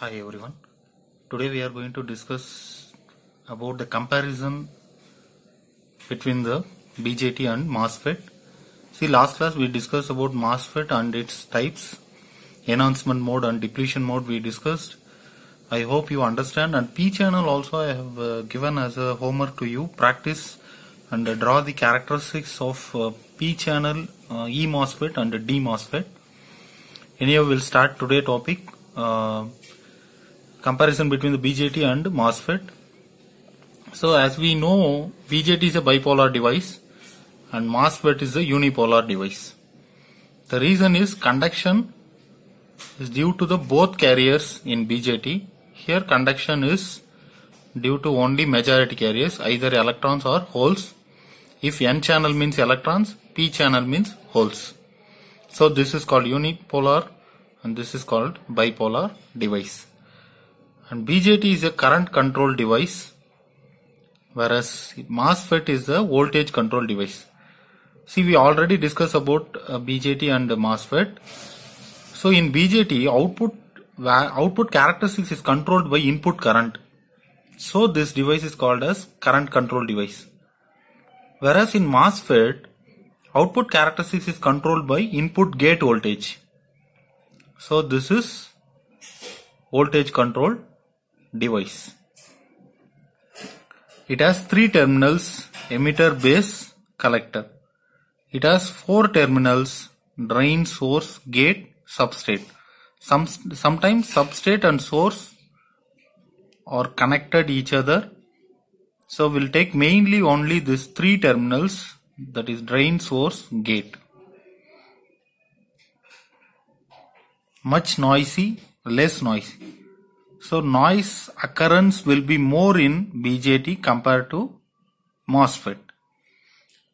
Hi everyone. Today we are going to discuss about the comparison between the BJT and MOSFET. See, last class we discussed about MOSFET and its types, enhancement mode and depletion mode we discussed. I hope you understand, and P channel also I have given as a homework to you. Practice and draw the characteristics of P channel, E MOSFET and D MOSFET. Anyhow, we'll start today topic. Comparison between the BJT and MOSFET. So as we know, BJT is a bipolar device and MOSFET is a unipolar device. The reason is conduction is due to the both carriers in BJT. Here conduction is due to only majority carriers, either electrons or holes. If N channel means electrons, P channel means holes. So this is called unipolar and this is called bipolar device. And BJT is a current control device, whereas MOSFET is a voltage control device. See, we already discussed about BJT and MOSFET. So in BJT, output characteristics is controlled by input current. So this device is called as current control device. Whereas in MOSFET, output characteristics is controlled by input gate voltage. So this is voltage control device. It has 3 terminals: emitter, base, collector. It has 4 terminals: drain, source, gate, substrate. Sometimes substrate and source are connected each other. So we'll take mainly only these 3 terminals, that is drain, source, gate. Much noisy, less noisy. So noise occurrence will be more in BJT compared to MOSFET.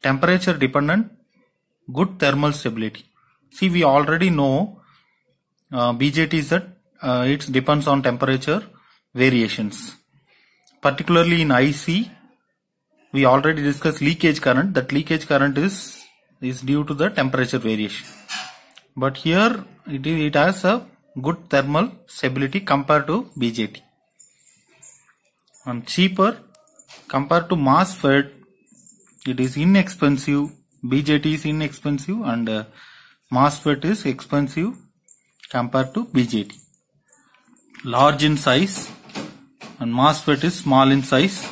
Temperature dependent, good thermal stability. See, we already know BJT is that it depends on temperature variations. Particularly in IC, we already discussed leakage current. That leakage current is due to the temperature variation. But here it has a good thermal stability compared to BJT. And cheaper compared to MOSFET, it is inexpensive. BJT is inexpensive and MOSFET is expensive compared to BJT. Large in size and MOSFET is small in size.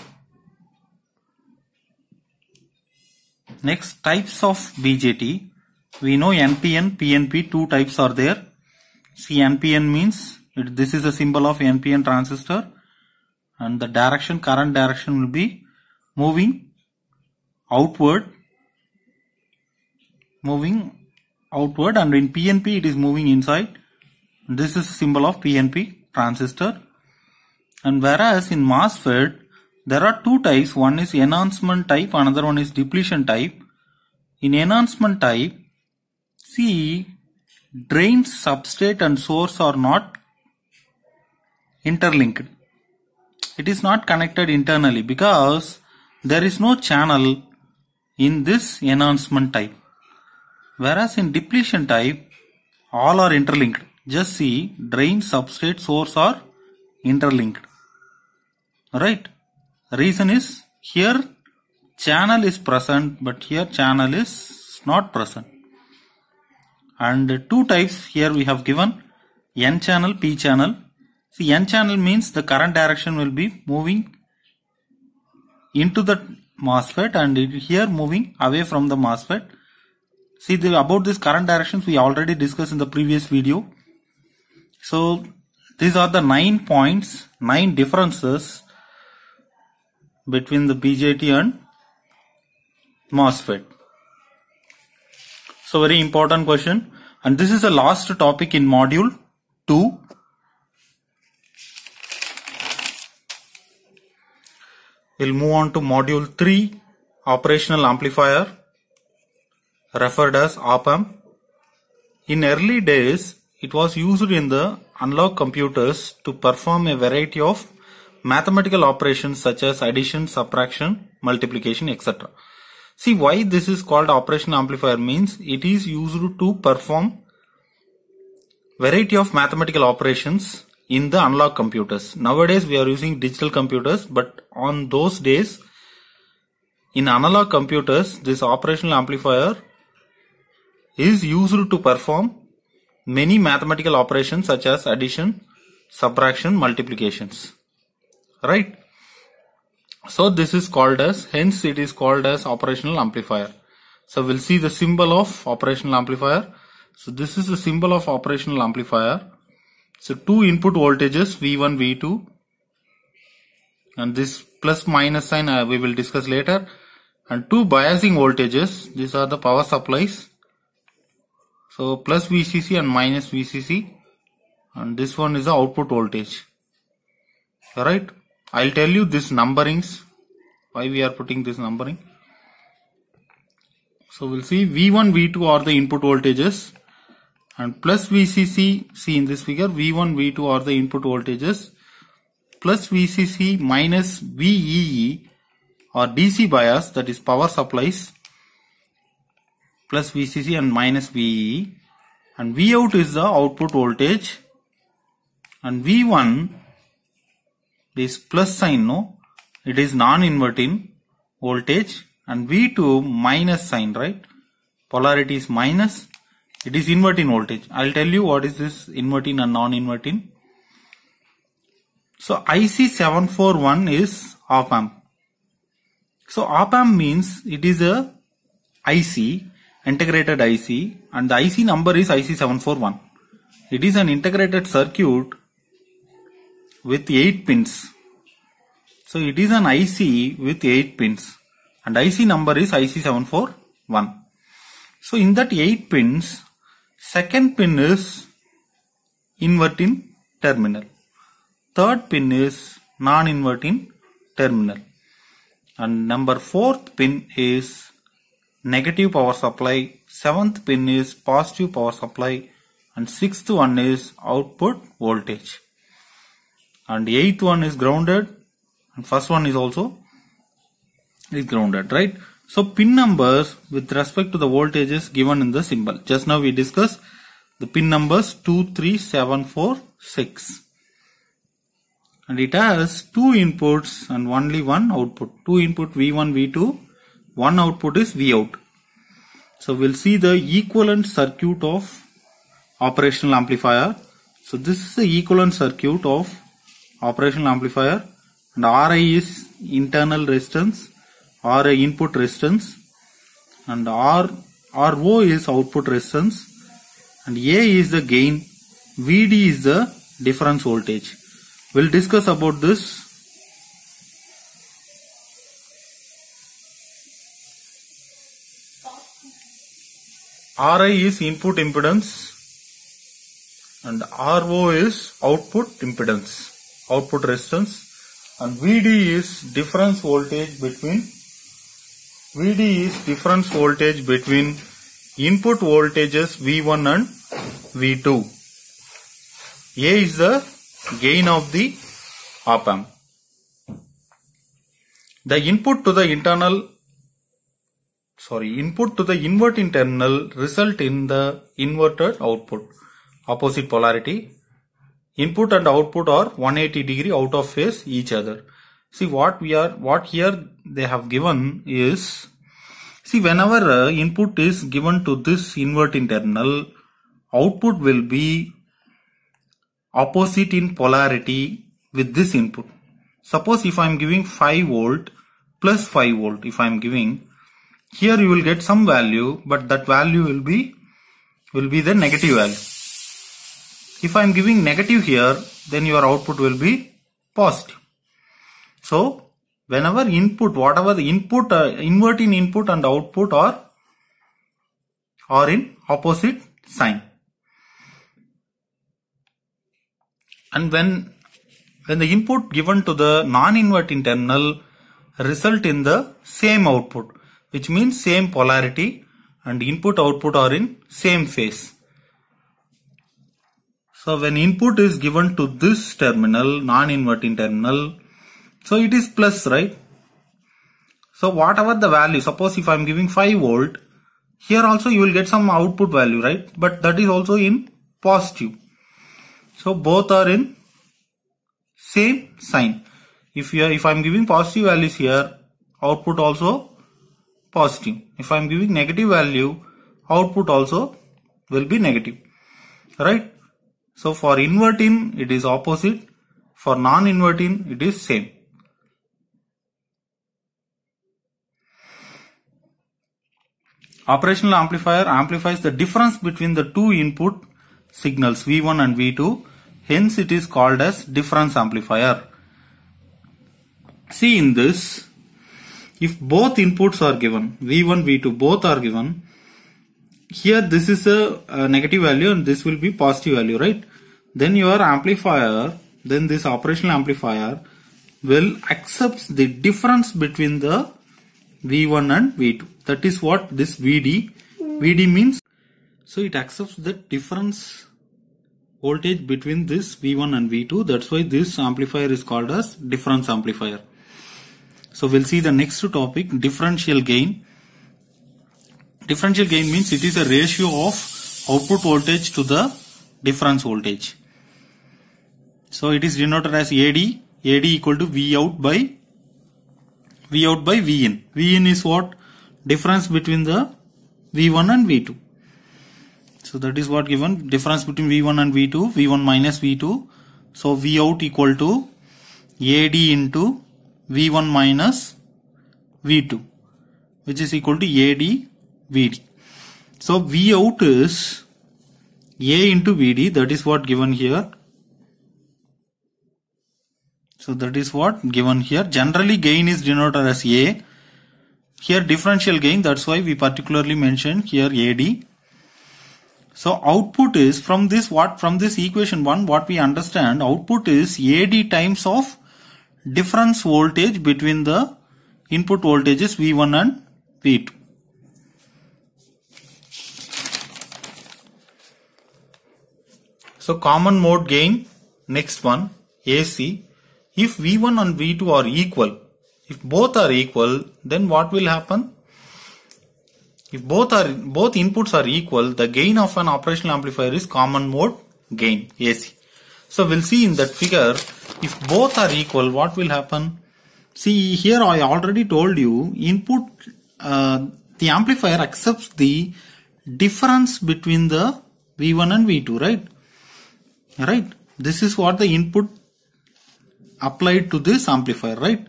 Next, types of BJT. We know NPN, PNP, 2 types are there. See, NPN means this is the symbol of NPN transistor, and the current direction will be moving outward, and in PNP it is moving inside. This is symbol of PNP transistor. And whereas in MOSFET there are 2 types, one is enhancement type, another one is depletion type. In enhancement type, see, drain, substrate and source are not interlinked. It is not connected internally because there is no channel in this enhancement type. Whereas in depletion type, all are interlinked. Just see, drain, substrate, source are interlinked. Right? Reason is, here channel is present, but here channel is not present. And 2 types here we have given: N channel, P channel. See, N channel means the current direction will be moving into the MOSFET and here moving away from the MOSFET. See, about this current directions we already discussed in the previous video. So these are the 9 points, 9 differences between the BJT and MOSFET. So very important question, and this is the last topic in module 2. We'll move on to module 3, operational amplifier, referred as op-amp. In early days, it was used in the analog computers to perform a variety of mathematical operations such as addition, subtraction, multiplication, etc. See, why this is called operational amplifier means it is used to perform variety of mathematical operations in the analog computers. Nowadays we are using digital computers, but on those days in analog computers this operational amplifier is used to perform many mathematical operations such as addition, subtraction, multiplications. Right? So this is called as, hence it is called as operational amplifier. So we'll see the symbol of operational amplifier. So this is the symbol of operational amplifier. So two input voltages V1, V2, and this plus minus sign we will discuss later, and two biasing voltages. These are the power supplies. So plus VCC and minus VCC, and this one is the output voltage. Alright, I'll tell you this numberings, why we are putting this numbering. So we'll see V1, V2 are the input voltages, and plus VCC, see in this figure, V1, V2 are the input voltages, plus VCC minus VEE or DC bias, that is power supplies, plus VCC and minus VEE, and Vout is the output voltage, and V1 is plus sign, no, it is non-inverting voltage, and V2 minus sign, right, polarity is minus, it is inverting voltage. I'll tell you what is this inverting and non-inverting. So IC741 is op amp. So op amp means it is a IC, integrated IC, and the IC number is IC741. It is an integrated circuit with 8 pins. So it is an IC with 8 pins, and IC number is IC741. So in that 8 pins, second pin is inverting terminal, third pin is non-inverting terminal, and number 4th pin is negative power supply, 7th pin is positive power supply, and 6th one is output voltage, and 8th one is grounded, and first one is also grounded, right? So pin numbers with respect to the voltages given in the symbol. Just now we discussed the pin numbers 2, 3, 7, 4, 6. And it has two inputs and only one output. Two input V1, V2, one output is Vout. So we'll see the equivalent circuit of operational amplifier. So this is the equivalent circuit of operational amplifier, and Ri is internal resistance, Ra input resistance, and Ro is output resistance, and A is the gain, Vd is the difference voltage. We'll discuss about this. Ri is input impedance and Ro is output impedance, output resistance, and Vd is difference voltage between input voltages V1 and V2. A is the gain of the op amp. The input to the inverting terminal result in the inverted output, opposite polarity. Input and output are 180 degree out of phase each other. See what here they have given is, see whenever input is given to this inverting terminal, output will be opposite in polarity with this input. Suppose if I am giving 5 volt plus 5 volt, if I am giving, here you will get some value, but that value will be the negative value. If I am giving negative here, then your output will be positive. So whenever input, whatever the input, inverting input and output are in opposite sign. And when the input given to the non-inverting terminal result in the same output, which means same polarity, and input output are in same phase. So when input is given to this terminal, non-inverting terminal, so it is plus, right? So whatever the value, suppose if I am giving 5 volt, here also you will get some output value, right? But that is also in positive. So both are in same sign. If I'm giving positive values here, output also positive. If I'm giving negative value, output also will be negative, right? So for inverting it is opposite, for non-inverting it is same. Operational amplifier amplifies the difference between the two input signals V1 and V2, hence it is called as difference amplifier. See in this, if both inputs are given, V1, V2 both are given, here this is a negative value and this will be positive value, right? Then your amplifier, then this operational amplifier will accept the difference between the V1 and V2. That is what this VD means. So it accepts the difference voltage between this V1 and V2. That's why this amplifier is called as difference amplifier. So we'll see the next topic, differential gain. Differential gain means it is a ratio of output voltage to the difference voltage. So it is denoted as AD equal to V out by Vin. Vin is what? Difference between the V1 and V2. So that is what given, difference between V1 and V2, V1 minus V2. So V out equal to AD into V1 minus V2, which is equal to AD VD. So V out is A into VD, that is what given here. So that is what given here. Generally gain is denoted as A. Here differential gain, that's why we particularly mentioned here AD. So output is from this equation 1, what we understand, output is AD times of difference voltage between the input voltages V1 and V2. So common mode gain, next one, AC. If V1 and V2 are equal, if both are equal, then what will happen? If both inputs are equal, the gain of an operational amplifier is common mode gain, AC. So we'll see in that figure, if both are equal, what will happen? See here I already told you, input, the amplifier accepts the difference between the V1 and V2, right? Right. This is what the input applied to this amplifier, right?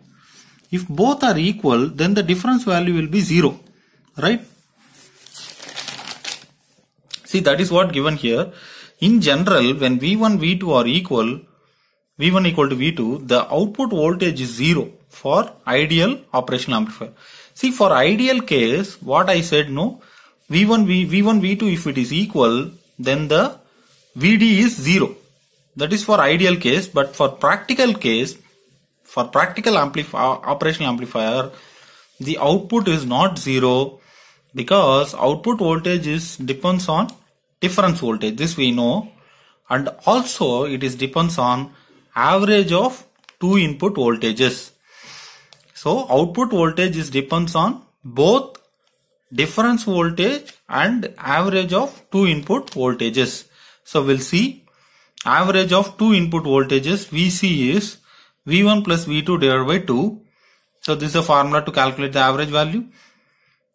If both are equal, then the difference value will be 0, right? See, that is what given here. In general, when V1, V2 are equal, V1 equal to V2, the output voltage is 0 for ideal operational amplifier. See, for ideal case, what I said, no, V1, V2, if it is equal, then the VD is 0. That is for ideal case, but for practical case, for practical operational amplifier, the output is not 0 because output voltage depends on difference voltage. This we know, and also it depends on average of two input voltages. So output voltage depends on both difference voltage and average of two input voltages. So we'll see average of two input voltages VC is V1 plus V2 divided by 2. So this is a formula to calculate the average value.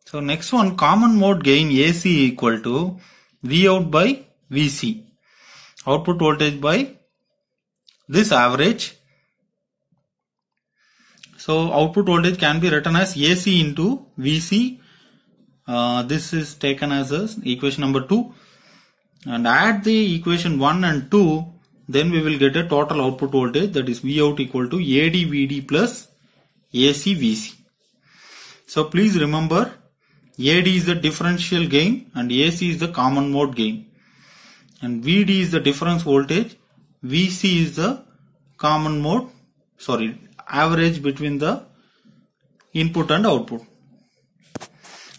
So next one, common mode gain AC equal to V out by VC. Output voltage by this average. So output voltage can be written as AC into VC. This is taken as equation number 2. And add the equation 1 and 2, then we will get a total output voltage, that is V out equal to AD VD plus AC VC. So please remember, AD is the differential gain and AC is the common mode gain. And VD is the difference voltage, VC is the average between the input and output.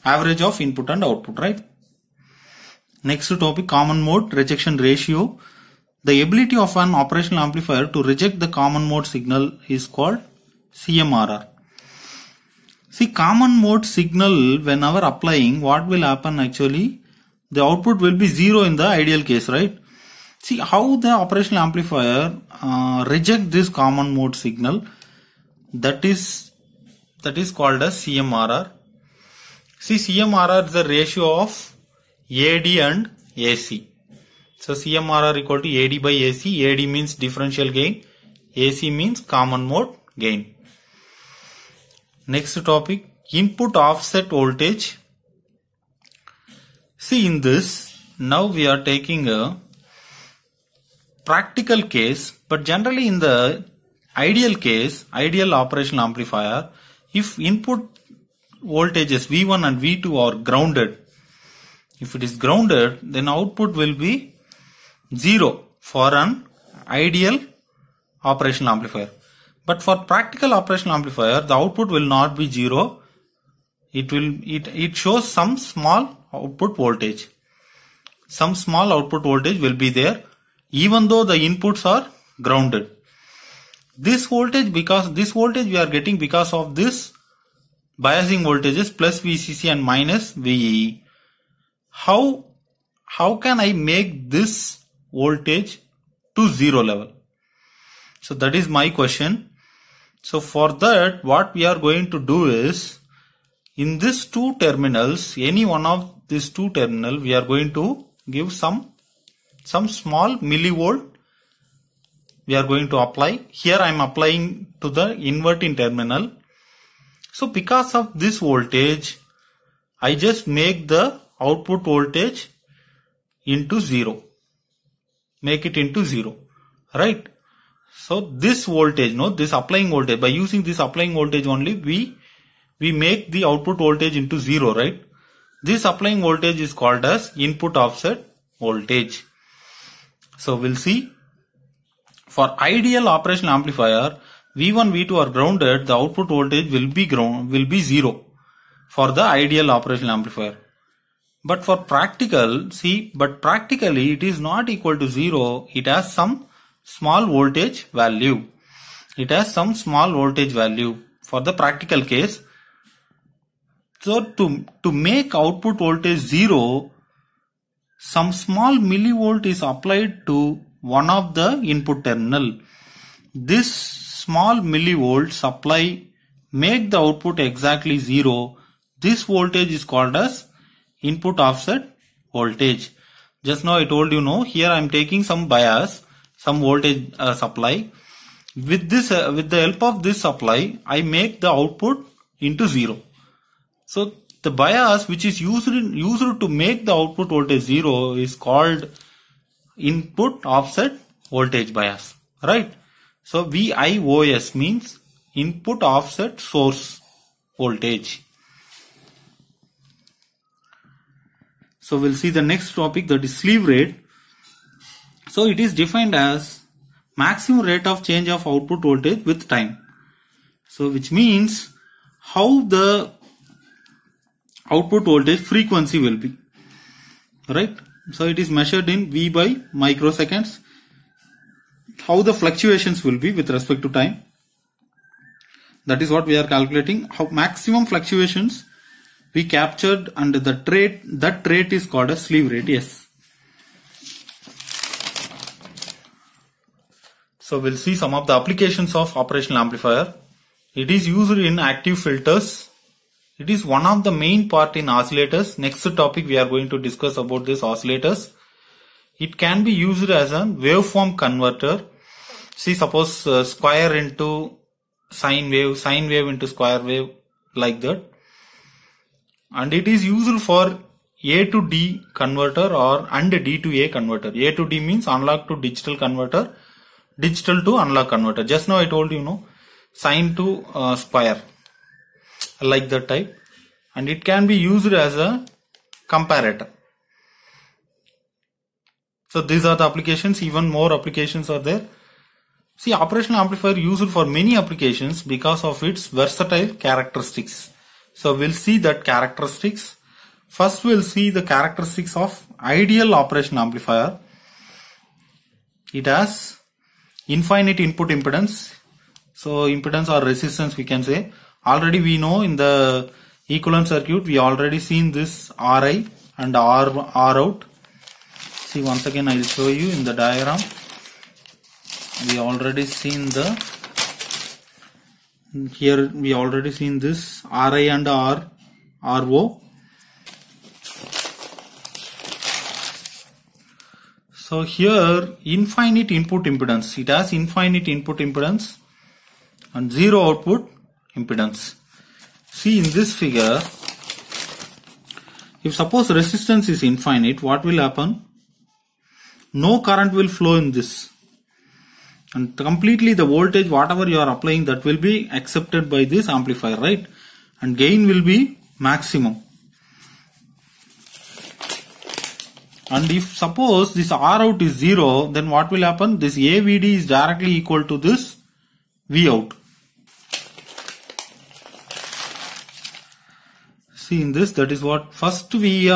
Average of input and output, right? Next topic, common mode rejection ratio. The ability of an operational amplifier to reject the common mode signal is called CMRR. See, common mode signal, whenever applying, what will happen actually? The output will be 0 in the ideal case, right? See how the operational amplifier reject this common mode signal. That is called as CMRR. See, CMRR is the ratio of AD and AC. So CMRR equal to AD by AC. AD means differential gain. AC means common mode gain. Next topic, input offset voltage. See, in this, now we are taking a practical case, but generally in the ideal case, ideal operational amplifier, if input voltages V1 and V2 are grounded, if it is grounded, then output will be 0 for an ideal operational amplifier. But for practical operational amplifier, the output will not be 0. It shows some small output voltage. Some small output voltage will be there even though the inputs are grounded. This voltage, because this voltage we are getting because of this biasing voltages plus VCC and minus VEE. How can I make this voltage to 0 level? So that is my question. So for that, what we are going to do is, in these two terminals, any one of these two terminals, we are going to give some small millivolt we are going to apply. Here I am applying to the inverting terminal. So because of this voltage, I just make the output voltage into 0. Make it into 0. Right? So this voltage, this applying voltage, by using this applying voltage only, we make the output voltage into 0, right? This applying voltage is called as input offset voltage. So we'll see. For ideal operational amplifier, V1, V2 are grounded, the output voltage will be 0 for the ideal operational amplifier. But for practical, practically it is not equal to 0. It has some small voltage value. It has some small voltage value for the practical case. So to make output voltage 0, some small millivolt is applied to one of the input terminal. This small millivolt supply make the output exactly 0. This voltage is called as input offset voltage. Just now I told you, here I am taking some bias, some voltage supply. With the help of this supply, I make the output into 0. So the bias which is used to make the output voltage 0 is called input offset voltage bias, right? So VIOS means input offset source voltage. So we'll see the next topic, that is slew rate. So it is defined as maximum rate of change of output voltage with time. So which means how the output voltage frequency will be, right? So it is measured in V by microseconds. How the fluctuations will be with respect to time. That is what we are calculating. How maximum fluctuations we captured under that rate is called a slew rate. Yes. So we'll see some of the applications of operational amplifier. It is used in active filters. It is one of the main part in oscillators. Next topic we are going to discuss about this oscillators. It can be used as a waveform converter. See, suppose square into sine wave into square wave, like that. And it is used for A to D converter and D to A converter. A to D means analog to digital converter, digital to analog converter. Just now I told you, sine to square, like that type. And it can be used as a comparator. So these are the applications. Even more applications are there. See, operational amplifier used for many applications because of its versatile characteristics. So we'll see that characteristics. First we'll see the characteristics of ideal operational amplifier. It has infinite input impedance. So impedance or resistance we can say. Already we know in the equivalent circuit we already seen this Ri and R out. See, once again I will show you in the diagram. we already seen here we already seen this Ri and Ro. So here infinite input impedance, it has infinite input impedance and zero output impedance. See in this figure, if suppose resistance is infinite, what will happen? No current will flow in this, and completely the voltage whatever you are applying, that will be accepted by this amplifier, right? And gain will be maximum. And if suppose this R out is 0, then what will happen? This AVD is directly equal to this V out. See in this, that is what first we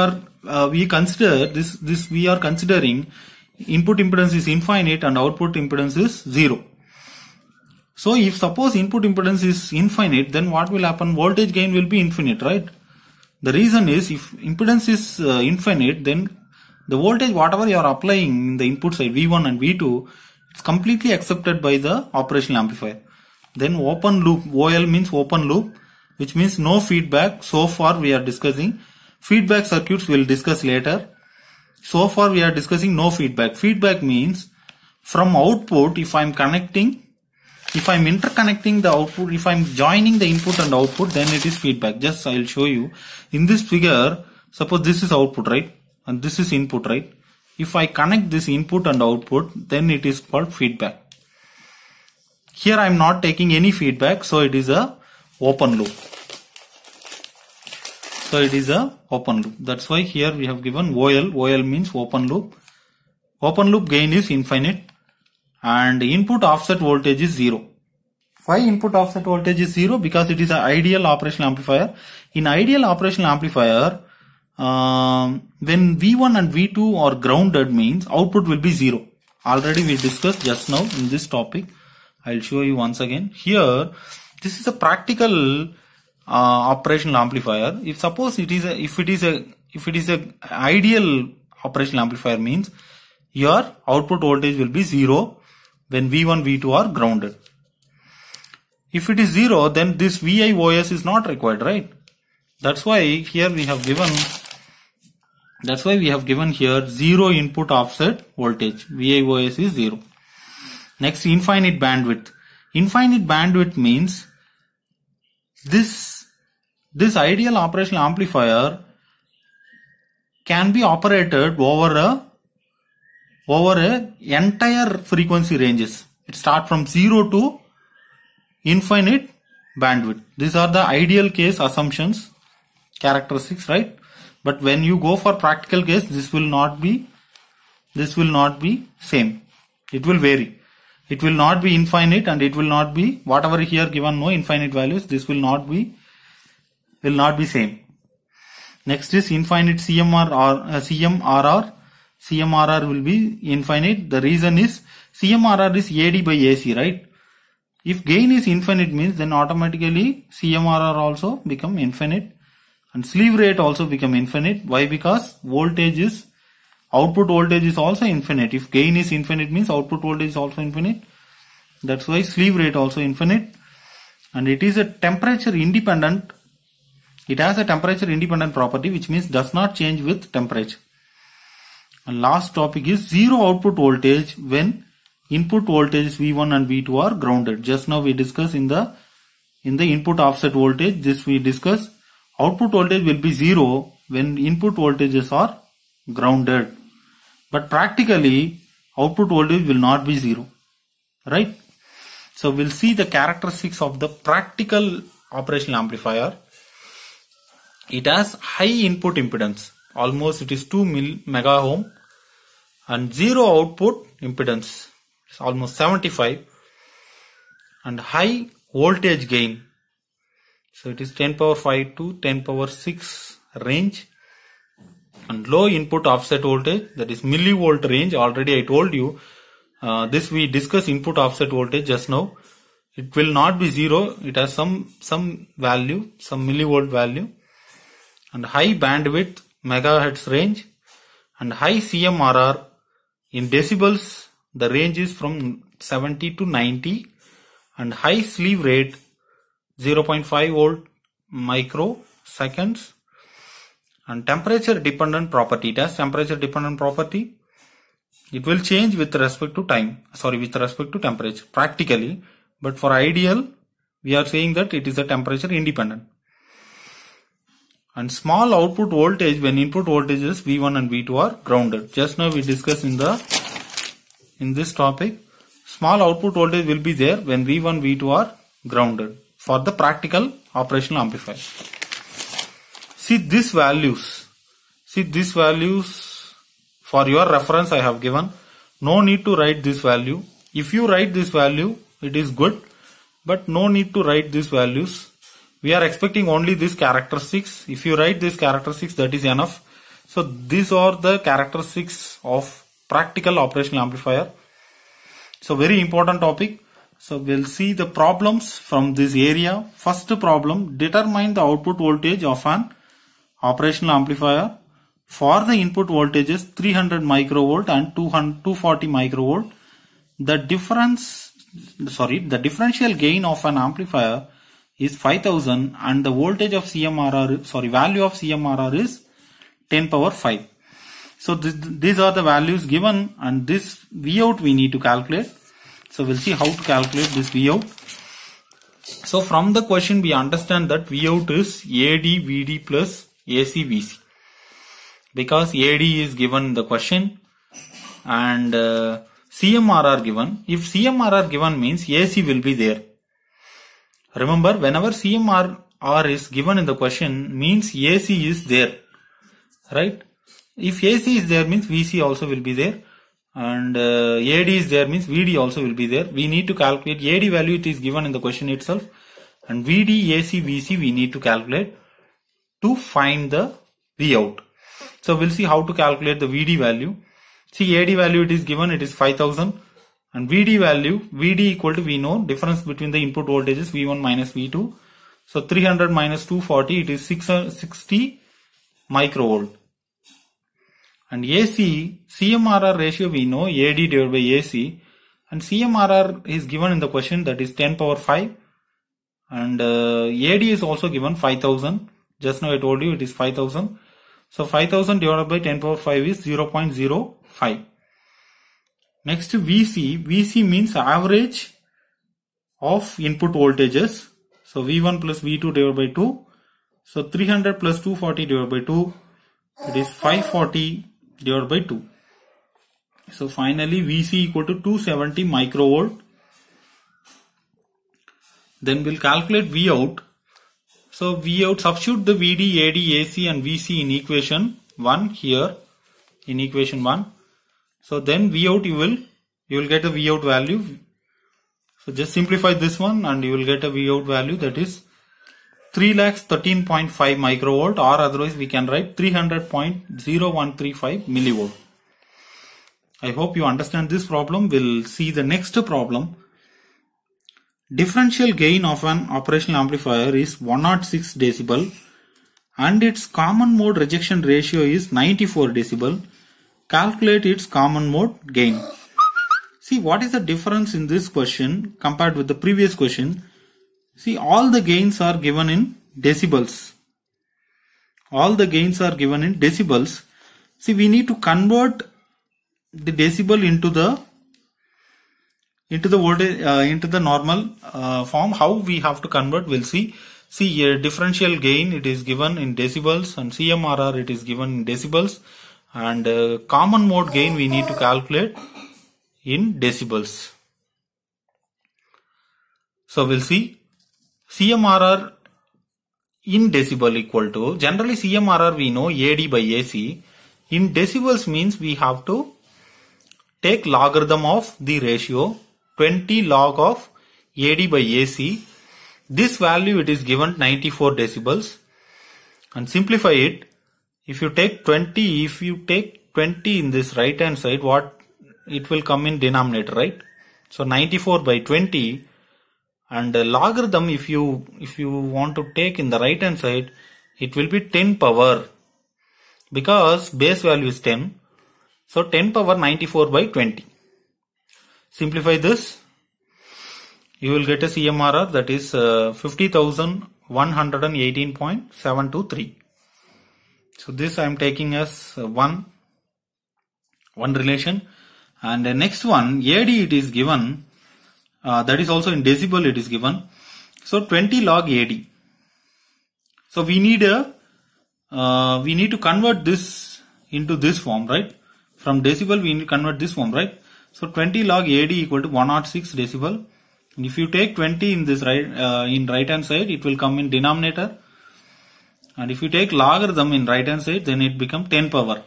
consider this we are considering input impedance is infinite and output impedance is 0. So if suppose input impedance is infinite, then what will happen? Voltage gain will be infinite, right? The reason is if impedance is infinite, then the voltage whatever you are applying in the input side V1 and V2, it's completely accepted by the operational amplifier. Then open loop, OL means open loop, which means no feedback. So far we are discussing feedback circuits, we'll discuss later. So far we are discussing no feedback. Feedback means from output, if I'm interconnecting the output, if I'm joining the input and output, then it is feedback. Just I'll show you. In this figure, suppose this is output, right? And this is input, right? If I connect this input and output, then it is called feedback. Here I am not taking any feedback, so it is a open loop. So it is a open loop. That's why here we have given OL. OL means open loop. Open loop gain is infinite and input offset voltage is 0. Why input offset voltage is 0? Because it is an ideal operational amplifier. In ideal operational amplifier, when V1 and V2 are grounded means output will be 0. Already we discussed just now in this topic. I'll show you once again. Here, this is a practical operational amplifier. If suppose it is a ideal operational amplifier means your output voltage will be 0 when V1, V2 are grounded. If it is 0, then this VIOS is not required, right? That's why here we have given. That's why we have given here 0 input offset voltage. VIOS is 0. Next, infinite bandwidth. Infinite bandwidth means this ideal operational amplifier can be operated over a entire frequency ranges. It starts from 0 to infinite bandwidth. These are the ideal case assumptions, characteristics, right? But when you go for practical case, this will not be same. It will vary. It will not be infinite and it will not be whatever here given no infinite values. This will not be same. Next is infinite CMRR. CMRR will be infinite. The reason is CMRR is AD by AC, right? If gain is infinite means then automatically CMRR also become infinite. And sleeve rate also become infinite. Why? Because output voltage is also infinite. If gain is infinite means output voltage is also infinite. That's why sleeve rate also infinite. And it is a temperature independent. It has a temperature independent property, which means does not change with temperature. And last topic is zero output voltage when input voltages V1 and V2 are grounded. Just now we discussed in the input offset voltage. This we discussed. Output voltage will be 0 when input voltages are grounded. But practically output voltage will not be 0. Right? So we'll see the characteristics of the practical operational amplifier. It has high input impedance. Almost it is 2 mega ohm. And zero output impedance. It's almost 75. And high voltage gain. So it is 10 power 5 to 10 power 6 range. And low input offset voltage, that is millivolt range. Already I told you, this we discussed input offset voltage just now. It will not be 0. It has some value, some millivolt value. And high bandwidth megahertz range. And high CMRR in decibels. The range is from 70 to 90, and high sleeve rate 0.5 volt microseconds. And temperature dependent property, it has temperature dependent property. It will change with respect to with respect to temperature practically, but for ideal we are saying that it is a temperature independent. And small output voltage when input voltages V1 and V2 are grounded. Just now we discussed in this topic, small output voltage will be there when V1, V2 are grounded for the practical operational amplifier. See these values. For your reference I have given. No need to write this value. If you write this value, it is good, but no need to write these values. We are expecting only these characteristics. If you write these characteristics, that is enough. So these are the characteristics of practical operational amplifier. So very important topic. So we'll see the problems from this area. First problem, determine the output voltage of an operational amplifier for the input voltages 300 microvolt and 240 microvolt. The differential gain of an amplifier is 5000 and the voltage of value of CMRR is 10 power 5. So these are the values given, and this Vout we need to calculate. So we'll see how to calculate this Vout. So from the question we understand that Vout is AD VD plus AC VC. Because AD is given in the question and CMRR given. If CMRR given means AC will be there. Remember, whenever CMRR is given in the question means AC is there, right? If AC is there means VC also will be there, and AD is there means VD also will be there. We need to calculate AD value, it is given in the question itself, and VD, AC, VC we need to calculate to find the Vout. So we'll see how to calculate the VD value. See, AD value it is given, it is 5000, and VD value, VD equal to, we know difference between the input voltages V1 minus V2. So 300 minus 240, it is 660 microvolt. And AC, CMRR ratio we know, AD divided by AC, and CMRR is given in the question, that is 10 power 5, and AD is also given 5000. Just now I told you it is 5000. So 5000 divided by 10 power 5 is 0.05. Next VC. VC means average of input voltages. So V1 plus V2 divided by 2. So 300 plus 240 divided by 2. It is 540 divided by 2. So finally VC equal to 270 microvolt. Then we'll calculate Vout. So Vout, substitute the VD, AD, AC and VC in equation 1 here, in equation 1. So then Vout you will get a Vout value. So just simplify this one and you will get a Vout value, that is 313.5 microvolt, or otherwise we can write 300.0135 millivolt. I hope you understand this problem. We'll see the next problem. Differential gain of an operational amplifier is 106 decibel and its common mode rejection ratio is 94 decibel. Calculate its common mode gain. See, what is the difference in this question compared with the previous question? See, all the gains are given in decibels. All the gains are given in decibels. See, we need to convert the decibel into the voltage, into the normal form. How we have to convert, we'll see. See here, differential gain it is given in decibels, and CMRR it is given in decibels, and common mode gain we need to calculate in decibels. So we'll see CMRR in decibel equal to, generally CMRR we know AD by AC. In decibels means we have to take logarithm of the ratio 20 log of AD by AC. This value it is given 94 decibels, and simplify it. If you take 20 in this right hand side, what it will come in denominator, right? So 94 by 20, and logarithm if you want to take in the right hand side, it will be 10 power, because base value is 10. So 10 power 94 by 20. Simplify this. You will get a CMRR that is 50,118.723. So this I am taking as one relation. And the next one, AD, it is given, that is also in decibel it is given. So 20 log AD. So we need to convert this into this form, right? From decibel we need to convert this form, right? So 20 log AD equal to 106 decibel. And if you take 20 in this right hand side, it will come in denominator. And if you take logarithm in right hand side, then it becomes 10 power.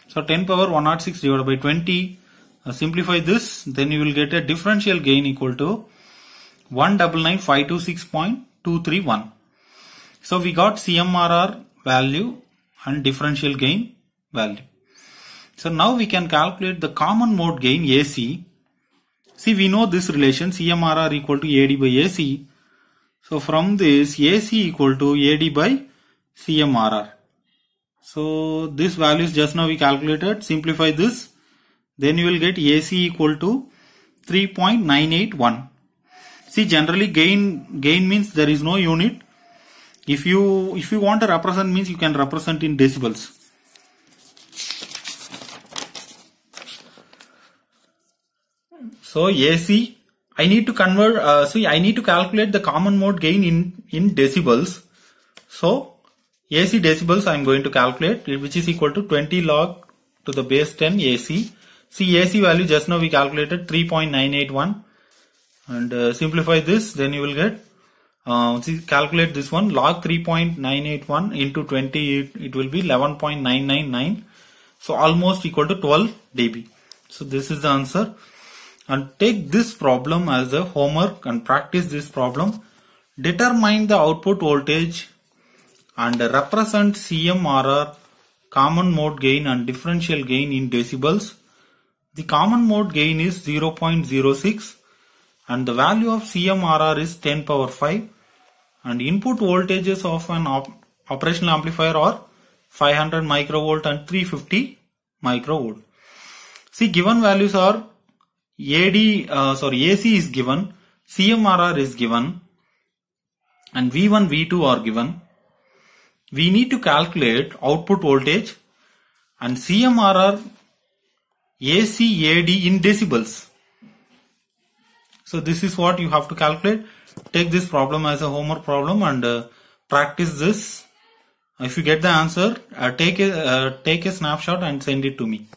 So 10 power 106 divided by 20. Simplify this, then you will get a differential gain equal to 199,526.231. So we got CMRR value and differential gain value. So now we can calculate the common mode gain AC. See, we know this relation CMRR equal to AD by AC. So from this, AC equal to AD by CMRR. So this values just now we calculated. Simplify this, then you will get AC equal to 3.981. See, generally gain means there is no unit. If you want to represent, means you can represent in decibels. So AC, I need to convert, I need to calculate the common mode gain in decibels. So AC decibels I am going to calculate, which is equal to 20 log to the base 10 AC. See, AC value just now we calculated 3.981, and simplify this, then you will get, calculate this one, log 3.981 into 20, it will be 11.999. So almost equal to 12 dB. So this is the answer. And take this problem as a homework and practice this problem. Determine the output voltage and represent CMRR, common mode gain and differential gain in decibels. The common mode gain is 0.06 and the value of CMRR is 10 power 5, and input voltages of an operational amplifier are 500 microvolt and 350 microvolt. See, given values are AC is given, CMRR is given, and V1, V2 are given. We need to calculate output voltage and CMRR AC AD in decibels. So this is what you have to calculate. Take this problem as a homework problem and practice this. If you get the answer, take a snapshot and send it to me.